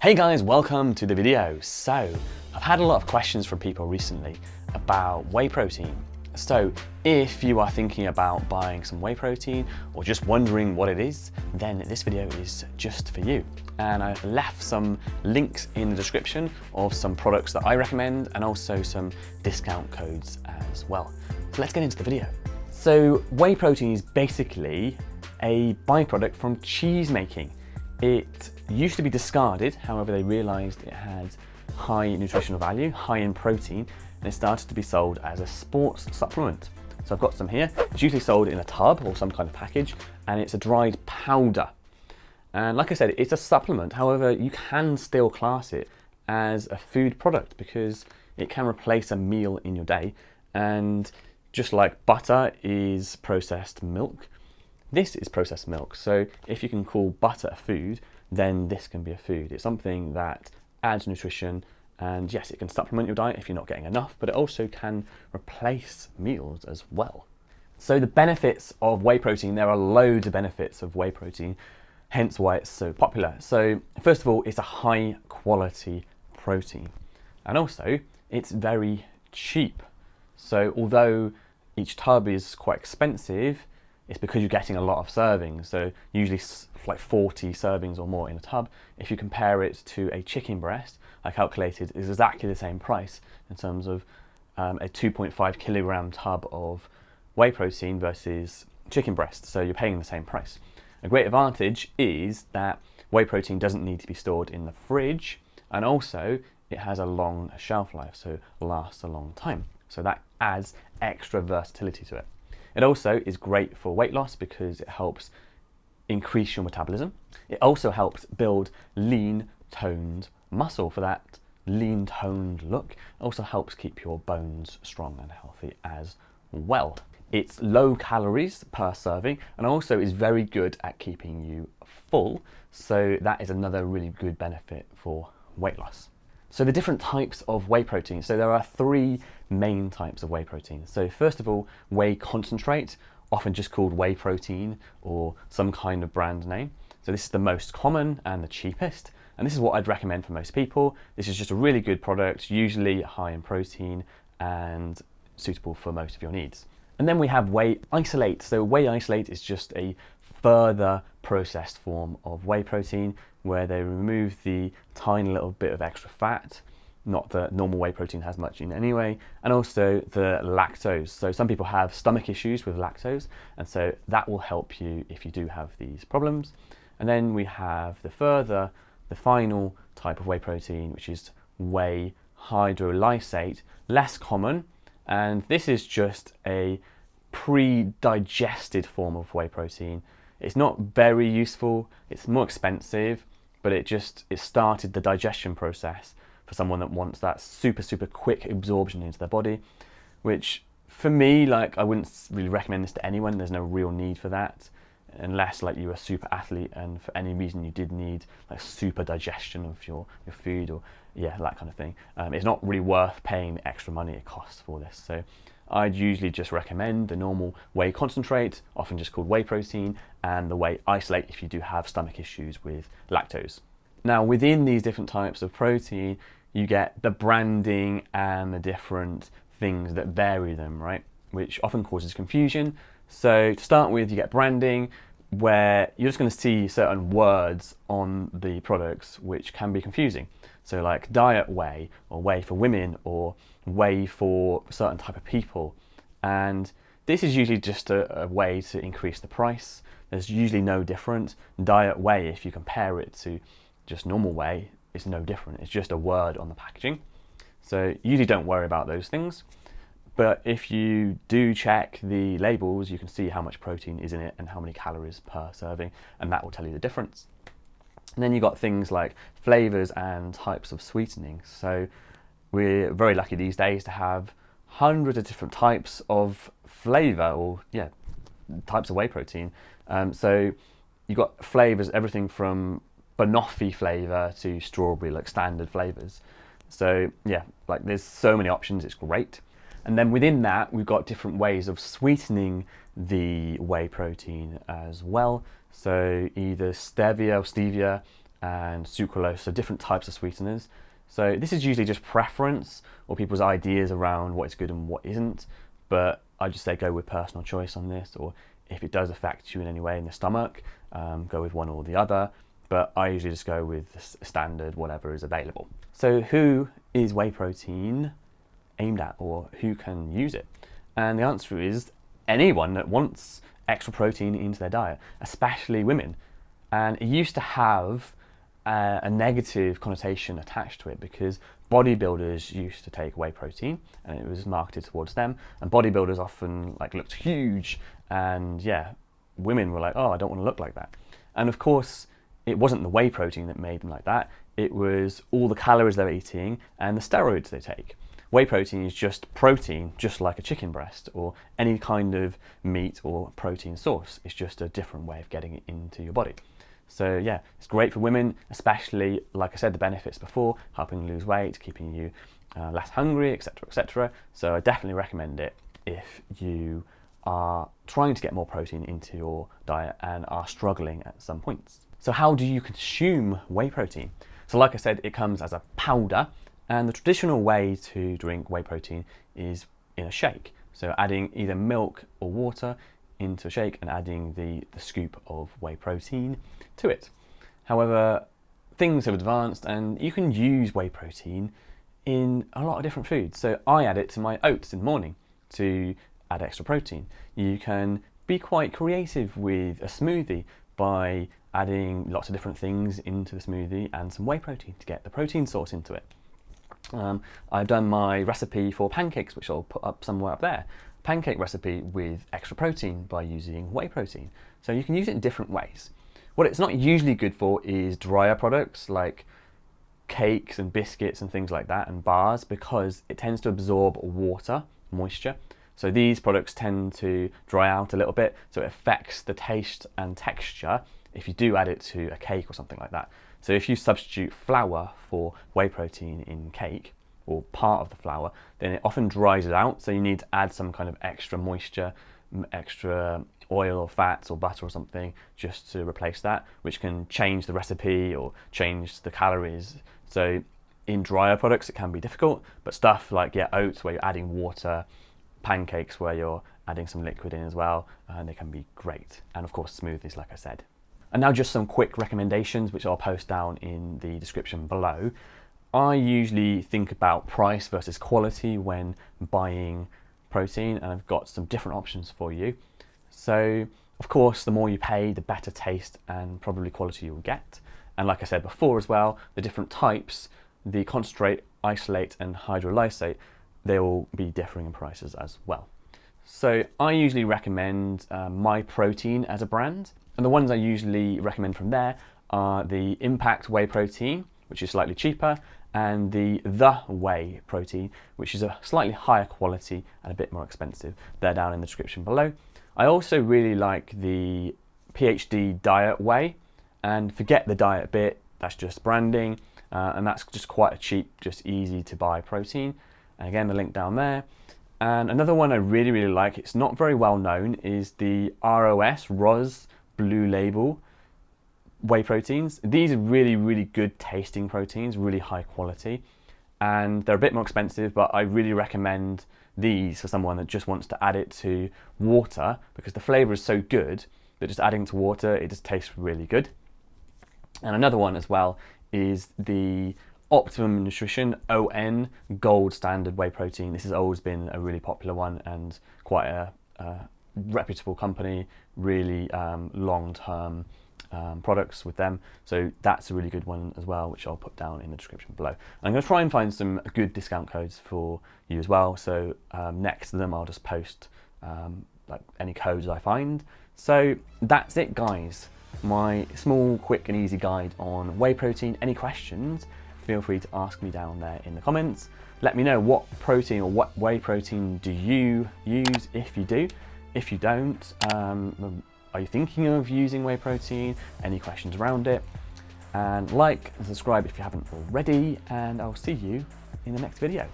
Hey guys, welcome to the video. So, I've had a lot of questions from people recently about whey protein. So, if you are thinking about buying some whey protein or just wondering what it is, then this video is just for you. And I've left some links in the description of some products that I recommend and also some discount codes as well. So let's get into the video. So, whey protein is basically a byproduct from cheese making. It used to be discarded, however they realised it had high nutritional value, high in protein, and it started to be sold as a sports supplement. So I've got some here. It's usually sold in a tub or some kind of package, and it's a dried powder. And like I said, it's a supplement, however you can still class it as a food product because it can replace a meal in your day. And just like butter is processed milk, this is processed milk. So if you can call butter a food, then this can be a food. It's something that adds nutrition, and yes, it can supplement your diet if you're not getting enough, but it also can replace meals as well. So the benefits of whey protein, there are loads of benefits of whey protein, hence why it's so popular. So first of all, it's a high quality protein, and also it's very cheap. So although each tub is quite expensive, it's because you're getting a lot of servings. So usually like 40 servings or more in a tub. If you compare it to a chicken breast, I calculated is exactly the same price in terms of a 2.5 kilogram tub of whey protein versus chicken breast. So you're paying the same price. A great advantage is that whey protein doesn't need to be stored in the fridge, and also it has a long shelf life, so it lasts a long time. So that adds extra versatility to it. It also is great for weight loss because it helps increase your metabolism. It also helps build lean toned muscle for that lean toned look. It also helps keep your bones strong and healthy as well. It's low calories per serving and also is very good at keeping you full. So that is another really good benefit for weight loss. So the different types of whey protein. So there are three main types of whey protein. So first of all, whey concentrate, often just called whey protein or some kind of brand name. So this is the most common and the cheapest. And this is what I'd recommend for most people. This is just a really good product, usually high in protein and suitable for most of your needs. And then we have whey isolate. So whey isolate is just a further processed form of whey protein where they remove the tiny little bit of extra fat, not that normal whey protein has much in anyway, and also the lactose. So some people have stomach issues with lactose, and so that will help you if you do have these problems. And then we have the final type of whey protein, which is whey hydrolysate, less common, and this is just a pre-digested form of whey protein. It's not very useful, it's more expensive, but it started the digestion process for someone that wants that super quick absorption into their body, which for me, like I wouldn't really recommend this to anyone. There's no real need for that, unless like you're a super athlete and for any reason you did need like super digestion of your food or yeah, that kind of thing. It's not really worth paying the extra money it costs for this. So I'd usually just recommend the normal whey concentrate, often just called whey protein, and the whey isolate if you do have stomach issues with lactose. Now within these different types of protein, you get the branding and the different things that vary them, right? Which often causes confusion. So to start with, you get branding, where you're just going to see certain words on the products which can be confusing. So like diet whey, or whey for women, or whey for a certain type of people. And this is usually just a way to increase the price. There's usually no difference. Diet whey, if you compare it to just normal whey, it's no different. It's just a word on the packaging. So usually don't worry about those things. But if you do check the labels, you can see how much protein is in it and how many calories per serving, and that will tell you the difference. And then you've got things like flavors and types of sweetening. So we're very lucky these days to have hundreds of different types of flavor, or yeah, types of whey protein. So you've got flavors, everything from banoffee flavor to strawberry, like standard flavors. So yeah, like there's so many options, it's great. And then within that, we've got different ways of sweetening the whey protein as well. So either stevia and sucralose, so different types of sweeteners. So this is usually just preference or people's ideas around what is good and what isn't, but I just say go with personal choice on this, or if it does affect you in any way in the stomach, go with one or the other, but I usually just go with the standard, whatever is available. So who is whey protein aimed at, or who can use it? And the answer is anyone that wants extra protein into their diet, especially women. And it used to have a negative connotation attached to it because bodybuilders used to take whey protein and it was marketed towards them, and bodybuilders often looked huge, and yeah, women were like, oh, I don't want to look like that. And of course it wasn't the whey protein that made them like that, it was all the calories they're eating and the steroids they take. Whey protein is just protein, just like a chicken breast or any kind of meat or protein source. It's just a different way of getting it into your body. So yeah, it's great for women, especially, like I said, the benefits before, helping lose weight, keeping you less hungry, etc., etc. So I definitely recommend it if you are trying to get more protein into your diet and are struggling at some points. So how do you consume whey protein? So like I said, it comes as a powder, and the traditional way to drink whey protein is in a shake. So adding either milk or water into a shake and adding the scoop of whey protein to it. However, things have advanced and you can use whey protein in a lot of different foods. So I add it to my oats in the morning to add extra protein. You can be quite creative with a smoothie by adding lots of different things into the smoothie and some whey protein to get the protein source into it. I've done my recipe for pancakes, which I'll put up somewhere up there. Pancake recipe with extra protein by using whey protein. So you can use it in different ways. What it's not usually good for is drier products like cakes and biscuits and things like that and bars, because it tends to absorb water, moisture. So these products tend to dry out a little bit, so it affects the taste and texture if you do add it to a cake or something like that. So if you substitute flour for whey protein in cake, or part of the flour, then it often dries it out, so you need to add some kind of extra moisture, extra oil or fats or butter or something just to replace that, which can change the recipe or change the calories. So in drier products it can be difficult, but stuff like oats where you're adding water, pancakes where you're adding some liquid in as well, and they can be great. And of course smoothies, like I said. And now just some quick recommendations, which I'll post down in the description below. I usually think about price versus quality when buying protein, and I've got some different options for you. So of course, the more you pay, the better taste and probably quality you'll get. And like I said before as well, the different types, the concentrate, isolate and hydrolysate, they will be differing in prices as well. So I usually recommend MyProtein as a brand. And the ones I usually recommend from there are the Impact Whey Protein, which is slightly cheaper, and the Whey Protein, which is a slightly higher quality and a bit more expensive. They're down in the description below. I also really like the PhD Diet Whey, and forget the diet bit, that's just branding, and that's just quite a cheap, just easy to buy protein. And again, the link down there. And another one I really, really like, it's not very well known, is the ROS Blue Label whey proteins. These are really, really good tasting proteins, really high quality, and they're a bit more expensive, but I really recommend these for someone that just wants to add it to water, because the flavor is so good that just adding to water, it just tastes really good. And another one as well is the Optimum Nutrition ON Gold Standard Whey Protein. This has always been a really popular one and quite a reputable company, really long-term products with them. So that's a really good one as well, which I'll put down in the description below. And I'm going to try and find some good discount codes for you as well. So next to them, I'll just post like any codes I find. So that's it, guys. My small, quick and easy guide on whey protein. Any questions, feel free to ask me down there in the comments. Let me know what protein or what whey protein do you use if you do. If you don't, are you thinking of using whey protein? Any questions around it? And like and subscribe if you haven't already, and I'll see you in the next video.